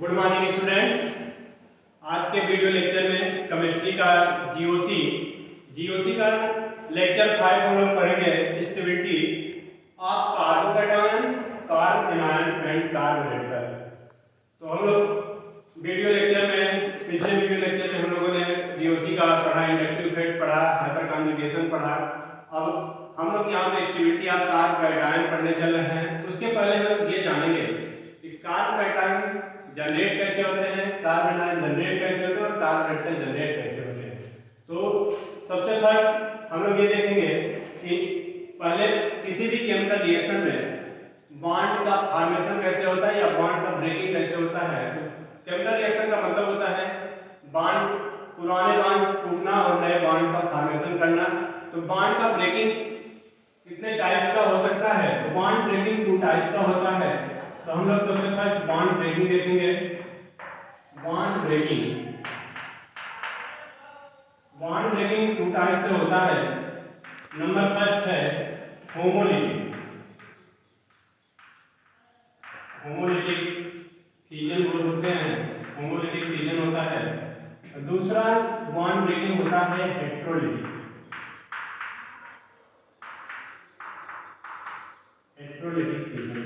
Good morning students. आज के video lecture में केमिस्ट्री का जीओसी का लेक्चर 5 हम लोग पढ़ेंगे stability of carbocation, carb anion and carb radical. तो हम लोग वीडियो लेक्चर में पिछले वीडियो लेक्चर में हम लोगों ने जीओसी का पढ़ा, इंडक्टिव इफेक्ट पढ़ा, हाइपर कॉन्जुगेशन पढ़ा। अब हम लोग यहाँ पे स्टेबिलिटी ऑफ कार्बोकैटायन पढ़ने चल रहे हैं। उसके पहले हम लोग ये जानेंगे कि कार्बोकैटायन जनरेट कैसे होते हैं, कार्ब एनायन जनरेट कैसे होते हैं और कार्ब रेडिकल जनरेट कैसे होते हैं। तो सबसे फर्स्ट हम लोग ये देखेंगे कि पहले किसी भी केमिकल रिएक्शन में बॉन्ड का फॉर्मेशन कैसे होता है या बॉन्ड का ब्रेकिंग कैसे होता है। तो केमिकल रिएक्शन का मतलब होता है बॉन्ड, पुराने बॉन्ड टूटना और नए बॉन्ड का फॉर्मेशन करना। तो बॉन्ड का ब्रेकिंग कितने टाइप्स का हो सकता है? तो बॉन्ड ब्रेकिंग 2 टाइप्स का होता है। तो हम लोग सबसे फर्स्ट बॉन्ड ब्रेकिंग देखेंगे। बॉन्ड ब्रेकिंग 2 टाइप से होता है। नंबर फर्स्ट है होमोलिटिक फ्यूजन बोल सकते हैं, होमोलिटिक फ्यूजन होता है। और दूसरा बॉन्ड ब्रेकिंग होता है हेट्रोलिटिक फ्यूजन।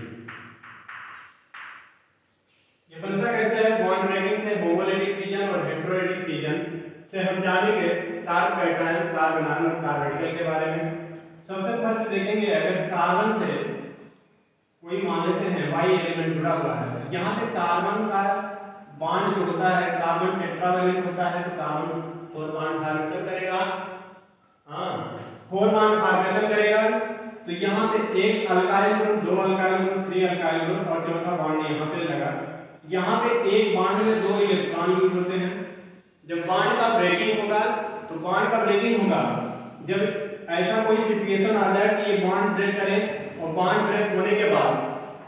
ये बनता कैसे है? बॉन्ड ब्रेकिंग से होमोलिटिक फ्यूजन और हेट्रोलिटिक फ्यूजन से हम जानेंगे कार्बोकैटायन, कार्ब एनायन और कार्ब रेडिकल के बारे में। सबसे फर्स्ट देखेंगे, अगर कार्बन से कोई मान लेते हैं वाई एलिमेंट जुड़ा हुआ है, तो यहाँ पे कार्बन का बॉन्ड जो होता है, कार्बन टेट्रावैलेंट होता है, तो कार्बन 4 बॉन्ड फॉर्मेशन करेगा। हाँ, 4 बॉन्ड फॉर्मेशन करेगा। तो यहाँ पे एक alkyl group, 2 alkyl group, 3 alkyl group और चौथा बॉन्ड यहाँ पे लगा। यहाँ पे एक बॉन्ड में 2 इलेक्ट्रॉन यूज होते हैं। जब बॉन्ड का ब्रेकिंग होगा तो बॉन्ड का ब्रेकिंग होगा जब ऐसा कोई सिचुएशन आ जाए कि ये बॉन्ड ब्रेक करे, और बॉन्ड ब्रेक होने के बाद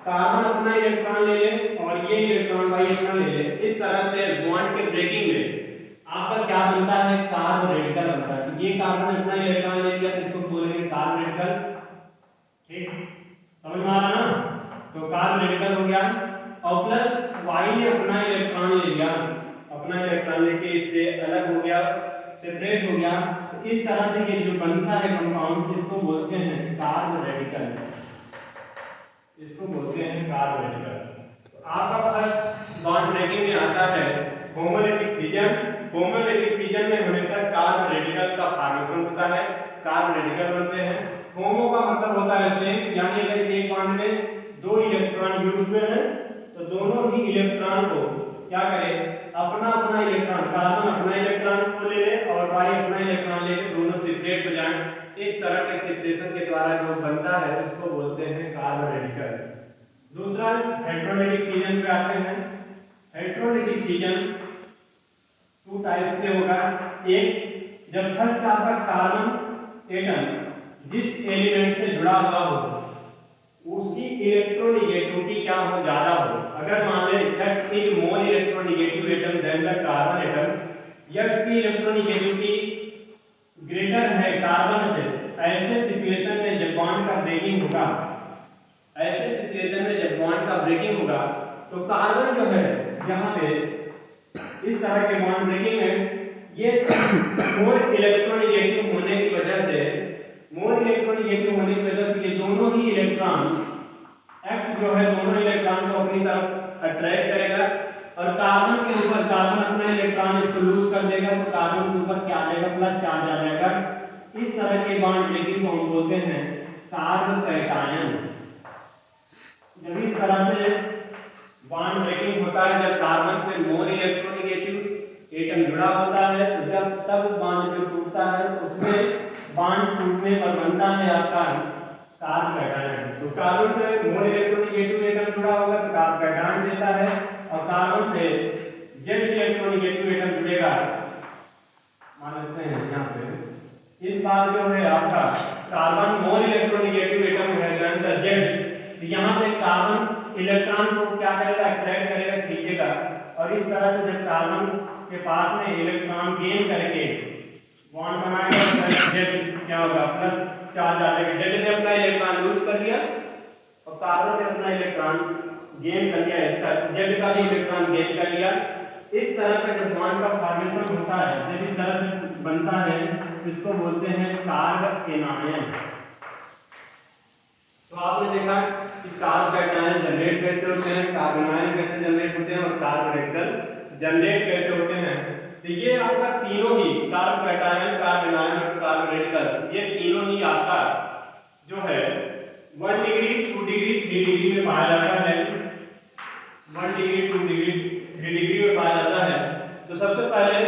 कार्बन अपना इलेक्ट्रॉन ले ले और ये इलेक्ट्रॉन वाई अपना ले ले। इस तरह से बॉन्ड के ब्रेकिंग में आपका क्या बनता है? कार्ब रेडिकल बनता है। तो ये कार्बन अपना इलेक्ट्रॉन ले लिया तो इसको बोलेंगे कार्ब रेडिकल। ठीक, समझ में आ रहा ना? तो कार्ब रेडिकल हो गया। और प्लस वाई ने अपना इलेक्ट्रॉन ले लिया, अपना इलेक्ट्रॉन लेके इससे अलग हो गया, सेपरेट हो गया। तो इस तरह से ये जो बनता है कंपाउंड, इसको बोलते हैं कार्ब रेडिकल। इसको बोलते हैं कार्ब रेडिकल। तो आपका फर्स्ट बॉन्ड ब्रेकिंग में आता है होमोलिटिक फ्यूजन। होमोलिटिक फ्यूजन में हमेशा कार्ब रेडिकल का फॉर्मेशन होता है, कार्ब रेडिकल बनते हैं। होमो का मतलब होता है सेम, यानी अगर एक बॉन्ड में 2 इलेक्ट्रॉन यूज हुए हैं तो दोनों ही इलेक्ट्रॉन को क्या करें? अपना अपना इलेक्ट्रॉन, कार्बन अपना इलेक्ट्रॉन को ले ले और वाई अपना इलेक्ट्रॉन लेके दोनों सेपरेट हो जाएं। इस तरह के सेपरेशन के द्वारा जो बनता है उसको बोलते हैं कार्ब रेडिकल। दूसरा हेट्रोलिटिक फ्यूजन पे आते हैं। हेट्रोलिटिक फ्यूजन 2 टाइप से होगा। एक, जब फर्स्ट आपका कार्बन एटम जिस एलिमेंट से जुड़ा हुआ हो उसकी इलेक्ट्रोनेगेटिविटी क्या हो? ज्यादा हो। अगर मान ले X is more electronegative atom than the carbon atom, X की इलेक्ट्रोनेगेटिविटी ग्रेटर है कार्बन से, ऐसे सिचुएशन में जब बॉन्ड का ब्रेकिंग होगा, ऐसे सिचुएशन में जब बॉन्ड का ब्रेकिंग होगा तो कार्बन जो है यहाँ पे इस तरह के बॉन्ड ब्रेकिंग में ये मोर इलेक्ट्रोनेगेटिव होने की वजह से, ये दोनों ही इलेक्ट्रॉन X जो है दोनों इलेक्ट्रॉन को अपनी तरफ अट्रैक्ट करेगा और कार्बन के ऊपर, कार्बन अपना इलेक्ट्रॉन इसको लूज कर देगा तो कार्बन के ऊपर क्या आ जाएगा? प्लस चार्ज आ जाएगा। इस तरह के बॉन्ड ब्रेकिंग को हम बोलते हैं कार्बोकैटायन। जब इस तरह से बॉन्ड ब्रेकिंग होता है, जब कार्बन से मोर इलेक्ट्रोनेगेटिव एटम जुड़ा होता है, तो जब तब बॉन्ड जो टूटता है उसमें बॉन्ड टूटने पर बनता है आपका कार्बोकैटायन। तो कार्बन से मोर इलेक्ट्रोनेगेटिव एटम जुड़ा होगा तो कार्बोकैटायन देता है, और कार्बन से जेड इलेक्ट्रोनेगेटिव एटम जुड़ेगा, मान लेते हैं यहाँ पे इस बार जो है आपका कार्बन मोर इलेक्ट्रोनेगेटिव एटम है देन द जेड। तो यहाँ पे कार्बन इलेक्ट्रॉन को क्या करेगा? अट्रैक्ट करेगा, खींचेगा। और इस तरह से जब कार्बन के पास में इलेक्ट्रॉन गेन करके बॉन्ड बनाएगा तो जेड क्या होगा? प्लस चार्ज आ जाएगा। जेड ने अपना इलेक्ट्रॉन लूज कर लिया और कार्बन ने अपना इलेक्ट्रॉन गेन कर लिया, इसका Z का भी इलेक्ट्रॉन गेन कर लिया। इस तरह का जब बॉन्ड का फॉर्मेशन होता है, जब इस तरह से बनता है, इसको बोलते हैं कार्ब एनायन। तो आपने देखा कि कार्ब कैटायन जनरेट कैसे होते हैं, कार्बन आयन कैसे जनरेट होते हैं और कार्ब रेडिकल जनरेट कैसे होते हैं। तो ये आपका तीनों ही कार्ब कैटायन, कार्बन आयन और कार्ब रेडिकल्स, ये तीनों ही आपका जो है 1 डिग्री, 2 डिग्री, 3 डिग्री में पाया जाता है। 1 डिग्री, 2 डिग्री, 3 डिग्री में पाया जाता है। तो सबसे पहले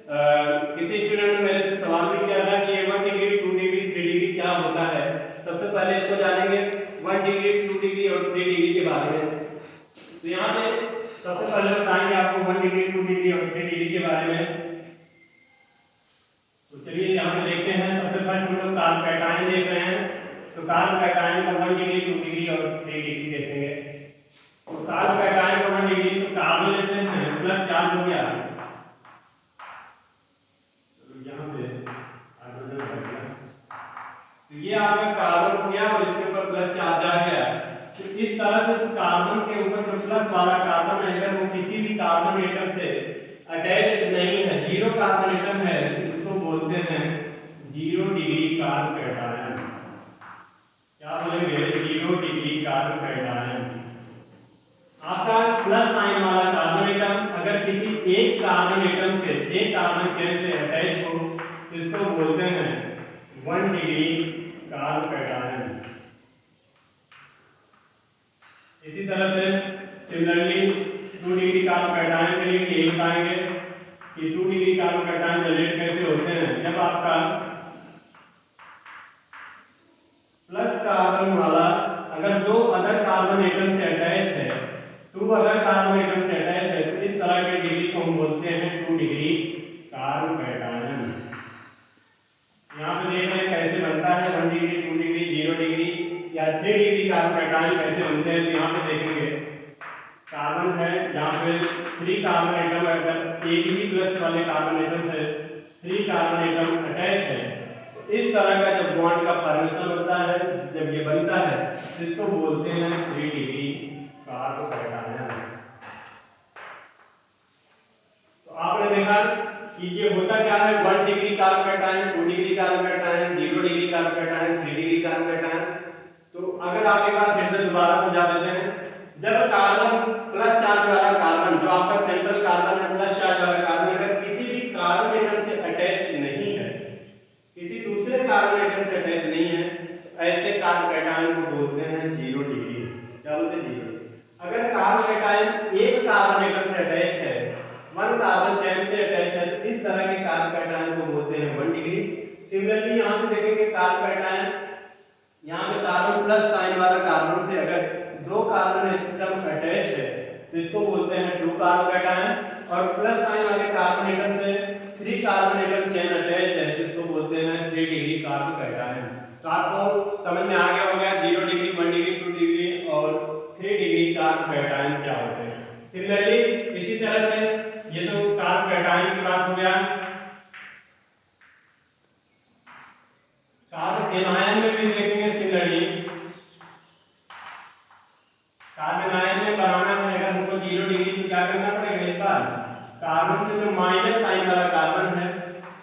किसी स्टूडेंट ने मेरे से सवाल भी किया था कि ये 1 डिग्री, 2 डिग्री, 3 डिग्री क्या होता है। सबसे पहले इसको जानेंगे 1 डिग्री, 2 डिग्री और 3 डिग्री के बारे में। तो यहाँ पे सबसे पहले बताएंगे आपको 1 डिग्री, 2 डिग्री और 3 डिग्री के बारे में। तो चलिए यहाँ पे देखते हैं। सबसे पहले हम लोग कार्ब कैटायन देख रहे हैं। तो कार्ब कैटायन का 1 डिग्री, 2 डिग्री और 3 डिग्री देखेंगे। तो कार्ब कैटायन का 1 डिग्री, तो कार्बन लेते हैं, प्लस चार्ज हो गया, यहाँ पे हाइड्रोजन हो गया, तो ये आपका कार्बन हो गया और इसके ऊपर प्लस चार्ज आ गया। तो इस तरह से कार्बन के ऊपर जो प्लस वाला कार्बन है, अगर वो किसी भी कार्बन एटम से अटैच नहीं है, जीरो कार्बन एटम है, तो इसको बोलते हैं 0 डिग्री कार्ब कैटायन। क्या बोलेंगे? 0 डिग्री कार्ब कैटायन। आपका प्लस साइन वाला कार्बन एटम अगर किसी एक कार्बन एटम से, एक कार्बन चेन से अटैच हो, तो इसको बोलते हैं 1 डिग्री कार्ब कैटायन। इसी तरह से सिमिलरली 2 डिग्री कार्ब कैटायन के लिए यही बताएंगे कि 2 डिग्री कार्ब कैटायन जनरेट कैसे होते हैं। जब आपका प्लस कार्बन वाला अगर दो अदर कार्बन एटम से अटैच है, 2 अदर कार्बन एटम से अटैच है, तो इस तरह के डिग्री को हम बोलते हैं 2 डिग्री कार्ब कैटायन। यहाँ पे देख रहे हैं कैसे बनता है 1 डिग्री, 2 डिग्री, 0 डिग्री या 3 डिग्री कार्ब कैटायन कैसे बनते हैं। तो यहाँ पे देखेंगे कार्बन है, यहाँ पे 3 कार्बन एटम, अगर एक ही प्लस वाले कार्बन एटम से 3 कार्बन एटम अटैच है, तो इस तरह का जब बॉन्ड का फॉर्मेशन होता है, जब ये बनता है, तो इसको बोलते हैं 3 डिग्री कार्ब कैटायन। तो आपने देखा कि ये होता क्या है, 1 degree carb cation, 2 degree carb cation, 0 degree carb cation, 3 degree carb cation. तो अगर आप एक बार फिर से दोबारा समझा देते हैं, जब कार्बन प्लस चार्ज वाला कार्बन, जो आपका सेंट्रल कार्बन है, प्लस चार्ज वाला कार्बन अगर किसी भी कार्बन एटम से अटैच नहीं है, किसी दूसरे कार्बन एटम से अटैच नहीं है, तो ऐसे कार्ब कैटायन को बोलते हैं 0 डिग्री। क्या बोलते हैं? 0 डिग्री। अगर कार्ब कैटायन एक कार्बन एटम से अटैच है, 1 कार्बन चेन से अटैच है, तो इस तरह के कार्ब कैटायन को बोलते हैं 1 डिग्री। सिमिलरली यहाँ पे देखेंगे कार्ब कैटायन, यहाँ पे कार्बन प्लस साइन वाला कार्बन से अगर 2 कार्बन एटम अटैच है, तो इसको बोलते हैं 2 कार्ब कैटायन। और प्लस साइन वाले कार्बन एटम से 3 कार्बन एटम चेन अटैच है, जिसको बोलते हैं 3 डिग्री कार्ब कैटायन। तो आपको समझ में आ गया होगा 0 डिग्री, 1 डिग्री, 2 डिग्री और 3 डिग्री कार्ब कैटायन क्या होते हैं। सिमिलरली इसी तरह से ये तो कार्ब कैटायन की बात हो गया। कार्ब एनायन में भी देखेंगे सिमिलरली। कार्बन आयन में बनाना है अगर हमको 0 डिग्री, तो क्या करना पड़ेगा? इस बार कार्बन से जो माइनस साइन वाला कार्बन है,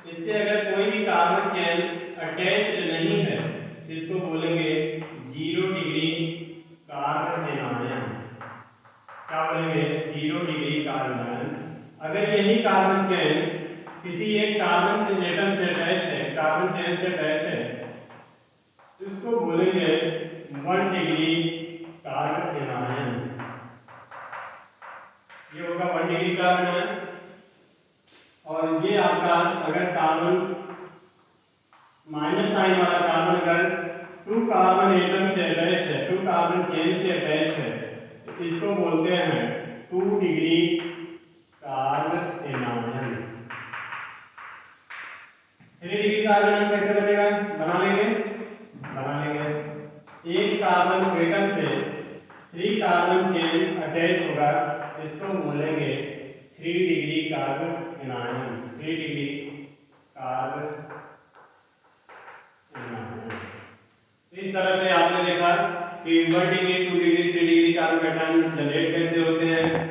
इससे अगर कोई भी कार्बन चेन अटैच नहीं है, तो इसको बोलेंगे 0 डिग्री कार्ब एनायन। क्या बोलेंगे? 0 डिग्री कार्ब एनायन। अगर यही कार्बन चेन किसी एक कार्बन एटम से अटैच है, कार्बन चेन से अटैच है, तो इसको बोलेंगे 1 डिग्री कार्ब एनायन। ये होगा 1 डिग्री कार्ब एनायन। और ये आपका अगर कार्बन माइनस साइन वाला कार्बन अगर 2 कार्बन एटम से अटैच है, 2 कार्बन चेन से अटैच है, तो इसको बोलते हैं 2 degree carb anion. 3 degree carb anion कैसे बनेगा? बना लेंगे। एक कार्बन एटम से 3 कार्बन चेन अटैच होगा, इसको बोलेंगे 3 degree carb anion. 3 degree carb anion. इस तरह से आपने देखा कि 1 degree, 2 degree, 3 degree carb cation generate कैसे होते हैं।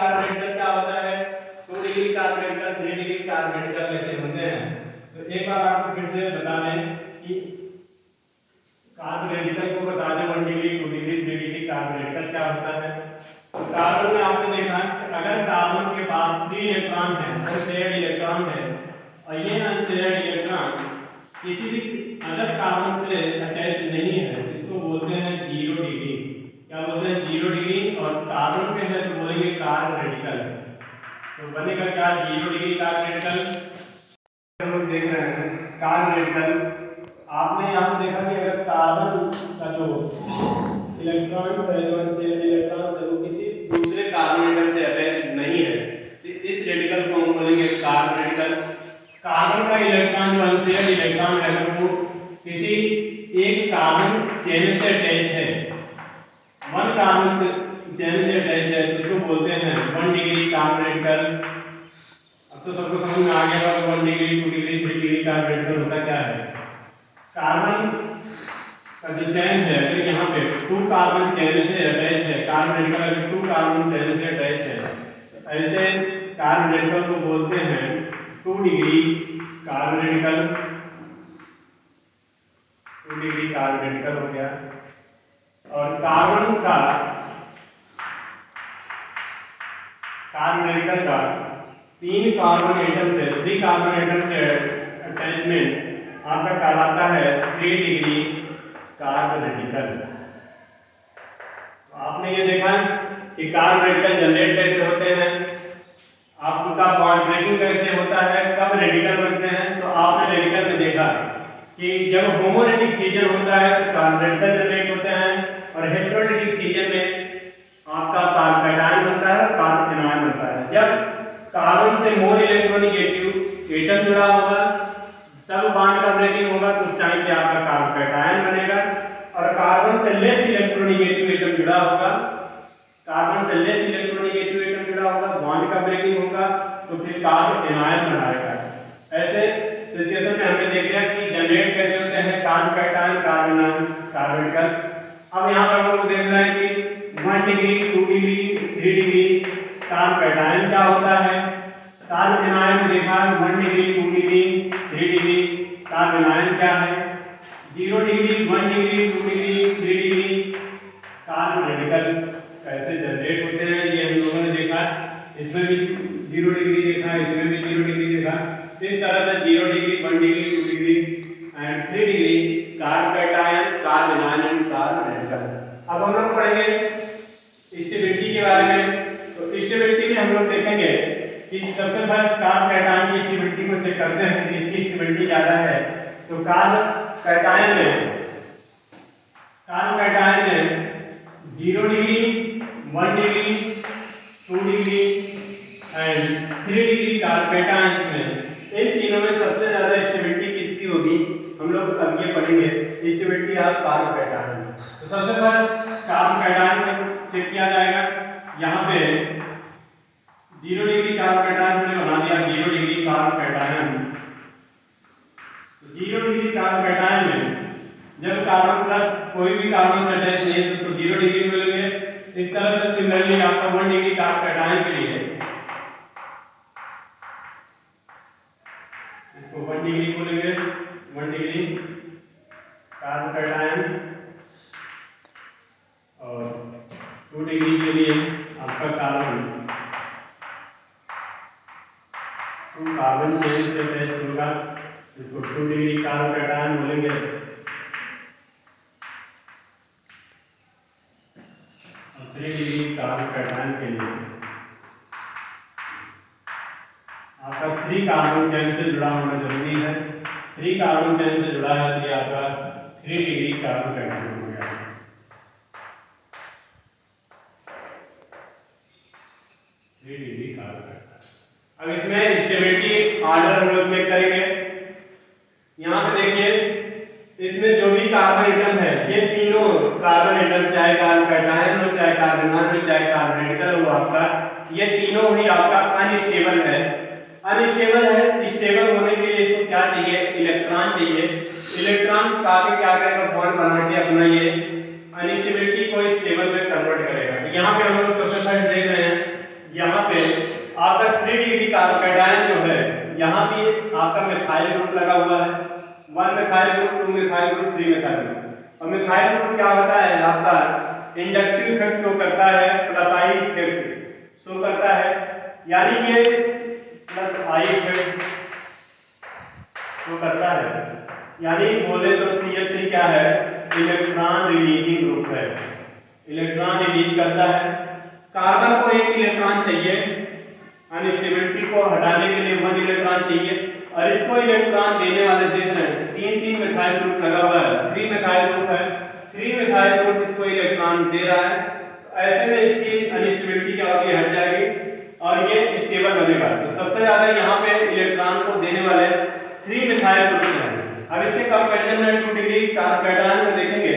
कार्बन रेडिकल क्या होता है, 2 degree carbon radical, 3 degree carbon radical कैसे होते हैं। तो एक बार आपको फिर से बता दें कि कार्बन रेडिकल को बता दें 1 degree, 2 degree, 3 degree carbon radical क्या होता है। तो कार्बन में आपने देखा कि अगर कार्बन के पास 3 इलेक्ट्रॉन है, अनशेयर्ड इलेक्ट्रॉन है, और ये अनशेयर्ड इलेक्ट्रॉन किसी भी अदर कार्बन से अटैच नहीं है, इसको बोलते हैं 0 डिग्री। क्या बोलते हैं? 0 डिग्री। और कार्बन पे है तो बोलेंगे कार्ब रेडिकल। तो बनेगा क्या? 0 डिग्री कार्ब रेडिकल। हम लोग देख रहे हैं कार्ब रेडिकल। आपने यहाँ पे देखा कि अगर कार्बन का जो इलेक्ट्रॉन है, जो अनशेयर्ड इलेक्ट्रॉन है, वो किसी दूसरे कार्बन एटम से अटैच नहीं है, तो इस रेडिकल को हम बोलेंगे कार्ब रेडिकल। कार्बन का इलेक्ट्रॉन जो अनशेयर्ड इलेक्ट्रॉन है, अगर वो किसी एक कार्बन चेन से अटैच है, वन कार्बन चेन से अटैच है, तो उसको बोलते हैं 1 डिग्री कार्ब रेडिकल। अब तो सबको समझ में आ गया होगा 1 degree, 2 degree, 3 degree carb radical होता क्या है। कार्बन का जो चेन है, अगर यहाँ पे 2 कार्बन चेन से अटैच है, कार्ब रेडिकल अगर 2 कार्बन चेन से अटैच है, तो ऐसे कार्ब रेडिकल को बोलते हैं 2 degree carb radical. 2 degree carb radical हो गया। और कार्बन का कार्ब रेडिकल का 3 कार्बन एटम से 3 कार्बन एटम से अटैचमेंट आपका कहलाता है 3 डिग्री कार्ब रेडिकल। तो आपने ये देखा कि कार्ब रेडिकल जनरेट कैसे होते हैं, आपका बॉन्ड ब्रेकिंग कैसे होता है, कब रेडिकल बनते हैं। तो आपने रेडिकल में देखा कि जब होमोरेटिक फ्यूजन होता है तो कार्ब रेडिकल जनरेट होते हैं, और हेटेरोरेटिक फ्यूजन में आपका कार्ब कैटायन बनता है और कार्ब एनायन बनता है। जब कार्बन से मोर इलेक्ट्रोनेगेटिव एटम जुड़ा होगा तब बॉन्ड का ब्रेकिंग होगा, तो उस टाइम पे आपका कार्ब कैटायन बनेगा। और कार्बन से लेस इलेक्ट्रोनेगेटिव एटम जुड़ा होगा, कार्बन से लेस इलेक्ट्रोनेगेटिव एटम जुड़ा होगा, बॉन्ड का ब्रेकिंग होगा, तो फिर कार्ब एनायन बनाएगा। ऐसे सिचुएशन में हमने देख लिया कि जनरेट कैसे होते हैं carb cation, carb anion, carb radical. अब यहाँ पर हम लोग देख रहे हैं कि 1 degree, 2 degree, 3 degree carb cation क्या होता है। कार्ब एनायन में देखा 1 degree, 2 degree, 3 degree carb anion क्या है। 0 degree, 1 degree, 2 degree, 3 degree carb radical कैसे जनरेट होते हैं ये हम लोगों ने देखा। इसमें भी 0 डिग्री देखा, इसमें भी 0 डिग्री देखा। इस तरह से 0 degree, 1 degree, 2 degree and 3 degree carb cation, carb anion and carb radical. अब हम लोग पढ़ेंगे स्टेबिलिटी के बारे में। तो स्टेबिलिटी में हम लोग देखेंगे कि सबसे पहले कार्ब कैटायन की स्टेबिलिटी को चेक करते हैं कि इसकी स्टेबिलिटी ज्यादा है। तो कार्ब कैटायन में 0 degree, 1 degree, 2 degree and 3 degree carb cation में, इन तीनों में सबसे ज्यादा स्टेबिलिटी किसकी होगी हम लोग अब ये पढ़ेंगे, स्टेबिलिटी ऑफ कार्ब कैटायन। तो सबसे पहले कार्ब कैटायन को चेक किया जाएगा। यहाँ पे 0 डिग्री कार्ब कैटायन हमने बना दिया, 0 degree carb cation. 0 degree carb cation में जब कार्बन प्लस कोई भी कार्बन से अटैच नहीं है तो उसको 0 डिग्री मिलेंगे। इस तरह से सिमिलरली आपका 1 डिग्री कार्ब कैटायन के लिए इसको 1 डिग्री बोलेंगे, 1 डिग्री कार्ब कैटायन। और 2 डिग्री के लिए आपका कार्बन 2 कार्बन चेन से अटैच होगा, इसको 2 डिग्री कार्ब कैटायन बोलेंगे। और 3 डिग्री कार्ब कैटायन के लिए आपका 3 कार्बन चेन से जुड़ा होना जरूरी है। 3 कार्बन चेन से जुड़ा है तो ये आपका 3 डिग्री कार्ब कैटायन हो गया। 3 डिग्री कार्ब कैटायन। अब इसमें स्टेबिलिटी ऑर्डर हम लोग चेक करेंगे। यहाँ पे देखिए इसमें जो भी कार्बन एटम है, ये तीनों कार्बन एटम, चाहे कार्ब कैटायन हो, चाहे कार्ब एनायन हो, चाहे कार्ब रेडिकल हो, आपका ये तीनों ही आपका अनस्टेबल है। अनस्टेबल है, स्टेबल होने के लिए इसको क्या चाहिए, इलेक्ट्रॉन चाहिए। इलेक्ट्रॉन आगे क्या करेगा, बॉन्ड बना के अपना ये अनस्टेबिलिटी को स्टेबल में कन्वर्ट करेगा। तो यहाँ पे हम लोग सबसे पहले देख रहे हैं, यहाँ आपका मिथाइल ग्रुप लगा हुआ है, 1 methyl group, 2 methyl group, 3 methyl group. और मिथाइल ग्रुप क्या होता है आपका इंडक्टिव इफेक्ट शो करता है, प्लस आई इफेक्ट शो करता है, यानी ये प्लस आई इफेक्ट शो करता है, यानी बोले तो CH3 क्या है, इलेक्ट्रॉन रिलीजिंग ग्रुप है, इलेक्ट्रॉन रिलीज करता है। कार्बन को एक इलेक्ट्रॉन चाहिए, अनस्टेबिलिटी को हटाने के लिए 1 इलेक्ट्रॉन चाहिए, और इसको इलेक्ट्रॉन देने वाले देख रहे हैं 3 मिथाइल ग्रुप लगा हुआ है, 3 मिथाइल ग्रुप है, 3 मिथाइल ग्रुप इसको इलेक्ट्रॉन दे रहा है। तो ऐसे में इसकी अनस्टेबिलिटी क्या होगी, हट जाएगी और ये स्टेबल बनेगा। तो सबसे ज्यादा यहाँ पे इलेक्ट्रॉन को देने वाले 3 मिथाइल ग्रुप हैं। अब इसके कंपैरिजन में 2 डिग्री कैटायन में देखेंगे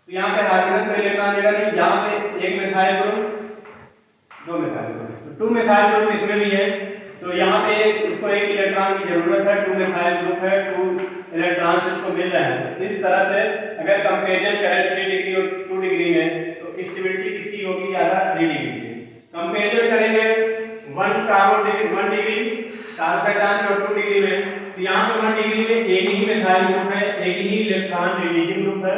तो यहाँ पे हाइड्रोजन को इलेक्ट्रॉन देगा नहीं, यहाँ पे 1 मिथाइल ग्रुप, 2 मिथाइल ग्रुप, तो 2 मिथाइल ग्रुप इसमें भी है, तो यहाँ पे इसको 1 इलेक्ट्रॉन की जरूरत है, 2 मिथाइल ग्रुप है, 2 इलेक्ट्रॉन्स इसको मिल रहे हैं। इस तरह से अगर कंपैरिजन करें 3 डिग्री और 2 डिग्री में तो स्टेबिलिटी किसकी होगी ज्यादा, 3 डिग्री की। कंपैरिजन करेंगे 1 डिग्री कार्बन और 2 डिग्री में, तो यहाँ पे 1 डिग्री में एक ही मिथाइल ग्रुप है, एक ही इलेक्ट्रॉन रिलीजिंग ग्रुप है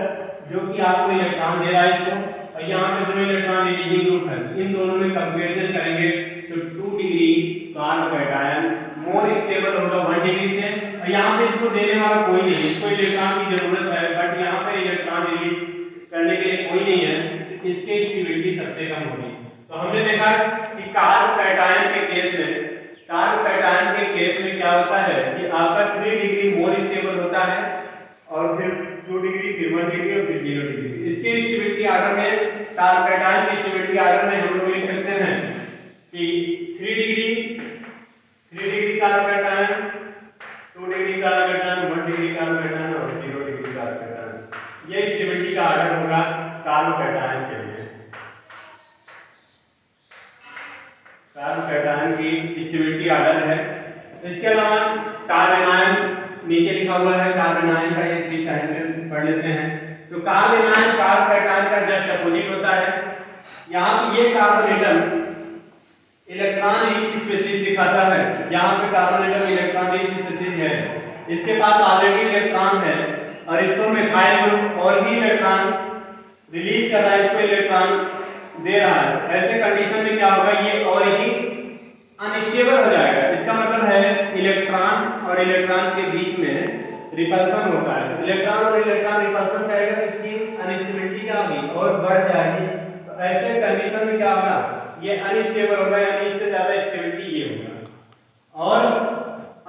जो कि आपको इलेक्ट्रॉन दे रहा है इसको, और यहाँ पे 2 इलेक्ट्रॉन रिलीजिंग ग्रुप है। इन दोनों में कंपैरिजन करेंगे तो 2 डिग्री कार्बन मोर स्टेबल होगा 1 डिग्री से, और यहाँ पे इसको देने वाला कोई नहीं, इसको इलेक्ट्रॉन की जरूरत है बट यहाँ पे इलेक्ट्रॉन रिलीज करने के लिए कोई नहीं है, तो इसकी स्टेबिलिटी सबसे कम होगी। तो हमने देखा कि कार्बोकैटायन के केस में, कार्बोकैटायन के केस में क्या होता है कि आपका 3 डिग्री मोर स्टेबल होता है, और फिर 2 डिग्री, फिर 1 डिग्री और फिर 0 डिग्री। इसके स्टेबिलिटी आर्डर में, कार्बोकैटायन की स्टेबिलिटी आर्डर में हम लोग लिख सकते हैं कि 3 degree carbocation, 2 degree carbocation, 1 degree carbocation और 0 डिग्री कार्बोकैटायन। ये स्टेबिलिटी का आर्डर होगा कार्बोकैटायन के लिए। कार्बोकैटायन की स्टेबिलिटी आर्डर है। इसके अलावा कार्बन आयन नीचे लिखा हुआ है, कार्बन आयन का ये सी टाइम पढ़ लेते हैं। तो कार्बन आयन कार्बोकैटायन का जस्ट अपोजिट होता है। यहाँ पे ये carbon atom electron rich species दिखाता है, यहाँ पे carbon atom electron rich species है, इसके पास ऑलरेडी इलेक्ट्रॉन है और इसको मिथाइल ग्रुप और भी इलेक्ट्रॉन रिलीज कर रहा है, इसको इलेक्ट्रॉन दे रहा है। ऐसे कंडीशन में क्या होगा, ये और ही अनस्टेबल हो जाएगा। इसका मतलब है इलेक्ट्रॉन और इलेक्ट्रॉन के बीच में रिपल्सन होता है, इलेक्ट्रॉन और इलेक्ट्रॉन रिपल्सन करेगा तो इसकी अनस्टेबिलिटी क्या होगी और बढ़ जाएगी। तो ऐसे कंडीशन में क्या होगा, ये अनस्टेबल होगा, यानी इससे ज्यादा स्टेबिलिटी ये होगा। और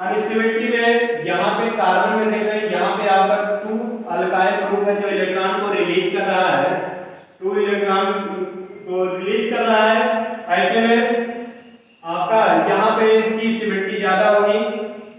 अनस्टेबिलिटी में यहाँ पे कार्बन में देख रहे हैं, यहाँ पे आपका 2 अल्काइल ग्रुप है जो इलेक्ट्रॉन को रिलीज कर रहा है, 2 इलेक्ट्रॉन को रिलीज कर रहा है। ऐसे में आपका यहाँ पे इसकी स्टेबिलिटी ज्यादा होगी,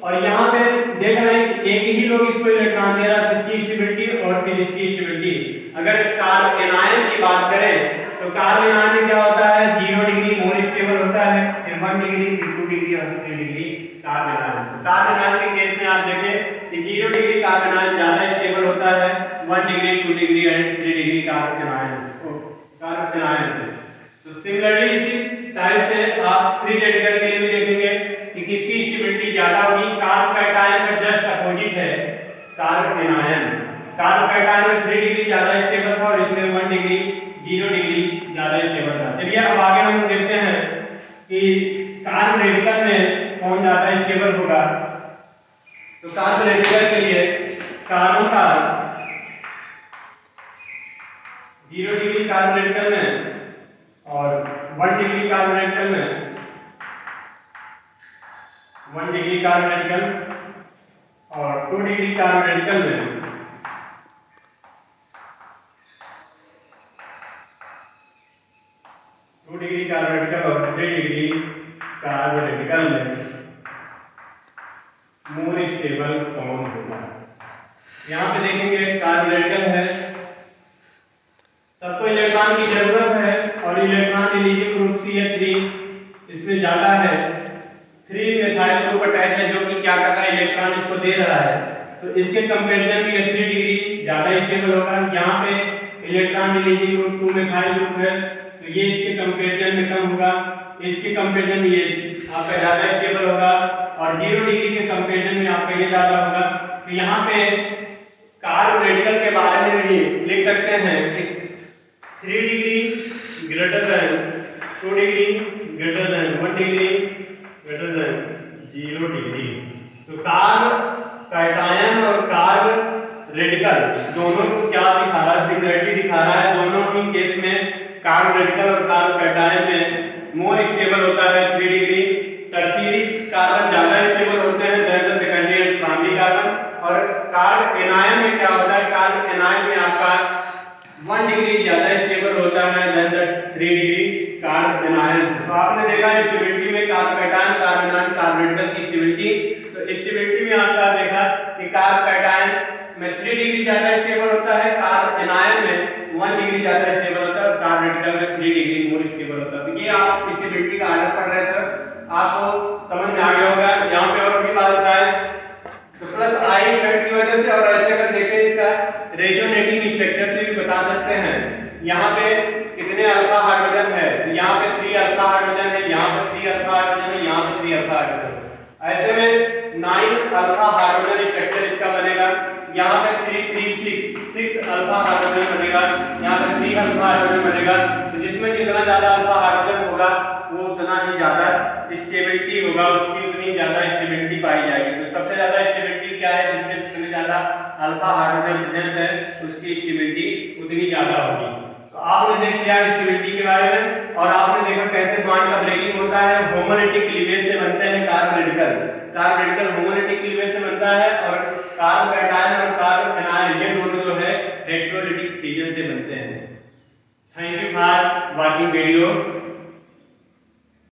और यहाँ पे देख रहे हैं एक ही लोग इसको इलेक्ट्रॉन दे रहा है, इसकी स्टेबिलिटी और फिर इसकी स्टेबिलिटी। अगर कार्बन आयन की बात करें तो कार्बन आयन में क्या होता है, 0 डिग्री मोर स्टेबल होता है, फिर 1 डिग्री, फिर 2 डिग्री और 3 degree carbon ion. Carbon ion के केस में आप देखें कि 0 डिग्री कार्बन आयन ज्यादा स्टेबल होता है, 1 degree, 2 degree and 3 degree carbon ion से। तो सिमिलरली इसी टाइप से आप फ्री रेडिकल के लिए भी देखेंगे कि किसकी स्टेबिलिटी ज्यादा होगी। कार्बोकैटायन का जस्ट अपोजिट है कार्बन आयन। कार्बोकैटायन में 3 डिग्री ज्यादा स्टेबल था और इसमें 1 डिग्री, 0 डिग्री ज्यादा स्टेबल था। चलिए अब आगे हम देखते हैं कि कार्बन रेडिकल में कौन ज्यादा स्टेबल होगा। तो कार्बन रेडिकल के लिए कार्बन का 0 डिग्री कार्बन रेडिकल में और 1 डिग्री कार्बन रेडिकल में, 1 डिग्री कार्बन रेडिकल और 2 डिग्री कार्बन रेडिकल में 2 डिग्री कार्बन रेडिकल और 3 डिग्री कार्बन रेडिकल में मोर स्टेबल कौन होगा। यहाँ पे देखेंगे कार्बन रेडिकल है, सबको इलेक्ट्रॉन की जरूरत है और इलेक्ट्रॉन रिलीजिंग ग्रुप CH3 इसमें ज्यादा है, 3 मिथाइल ग्रुप अटैच है जो कि क्या कर रहा है, इलेक्ट्रॉन इसको दे रहा है। तो इसके कंपैरिजन में 3 डिग्री ज्यादा स्टेबल होगा। यहाँ पे electron releasing group 2 methyl group है, तो ये इसके कंपैरिजन में कम होगा, इसके कंपैरिजन में ये आपका ज्यादा स्टेबल होगा। और 0 डिग्री के कंपेरिजन में आपका ये ज्यादा होगा। तो यहाँ पे कार्ब रेडिकल के बारे में भी लिख सकते हैं कि 3 degree greater than 2 degree greater than 1 degree greater than 0 degree. तो कार्ब कैटायन और कार्ब रेडिकल दोनों को क्या दिखा रहा है, सिमिलरिटी दिखा रहा है। दोनों ही केस में कार्ब रेडिकल और कार्ब कैटायन में मोर स्टेबल होता है 3 डिग्री। टर्शियरी कार्बन ज्यादा स्टेबल होते हैं than the secondary and primary carbon. और कार्ब एनायन में क्या होता है, कार्ब एनायन में आपका 1 डिग्री ज्यादा स्टेबल होता है than the 3 degree carb anion. तो आपने देखा स्टेबिलिटी में carb cation, carb anion, carb radical की स्टेबिलिटी। तो स्टेबिलिटी में आपका देखा कि कार्ब कैटायन में 3 डिग्री ज्यादा स्टेबल होता है, कार्ब एनायन में 1 डिग्री ज्यादा स्टेबल होता है और कार्ब रेडिकल में 3 डिग्री मोर स्टेबल होता है। तो ये आप स्टेबिलिटी का आर्डर पढ़ रहे थे, आपको समझ में आ गया होगा। यहाँ पे और भी बात बताए तो प्लस आई इफेक्ट की वजह से, और ऐसे अगर देखें इसका रेजोनेटिंग स्ट्रक्चर से भी बता सकते हैं। यहाँ पे कितने अल्फा हाइड्रोजन है, तो यहाँ पे 3 अल्फा हाइड्रोजन है, यहाँ पे 3 अल्फा हाइड्रोजन है, यहाँ पे 3 अल्फा हाइड्रोजन। ऐसे में 9 अल्फा हाइड्रोजन स्ट्रक्चर इसका बनेगा। यहाँ पे 3 3 6 अल्फा हाइड्रोजन बनेगा, यहाँ पे 3 अल्फा हाइड्रोजन बनेगा। तो जिसमें जितना ज्यादा अल्फा हाइड्रोजन होगा वो उतना ही ज्यादा स्टेबिलिटी होगा, उसकी उतनी ज्यादा स्टेबिलिटी पाई जाएगी। तो सबसे ज्यादा स्टेबिलिटी क्या है, जिसमें जितने ज्यादा अल्फा हाइड्रोजन प्रेजेंस है उसकी स्टेबिलिटी उतनी ज्यादा होगी। तो आपने देख लिया स्टेबिलिटी के बारे में, और आपने देखा कैसे बॉन्ड का ब्रेकिंग होता है। होमोलिटिक क्लीवेज से बनते हैं carb radical, carb radical homolytic cleavage से बनता है, और कार्ब कैटायन और कार्ब एनायन ये दोनों जो है हेटेरोलिटिक फ्यूजन से बनते हैं। Thank you for watching video.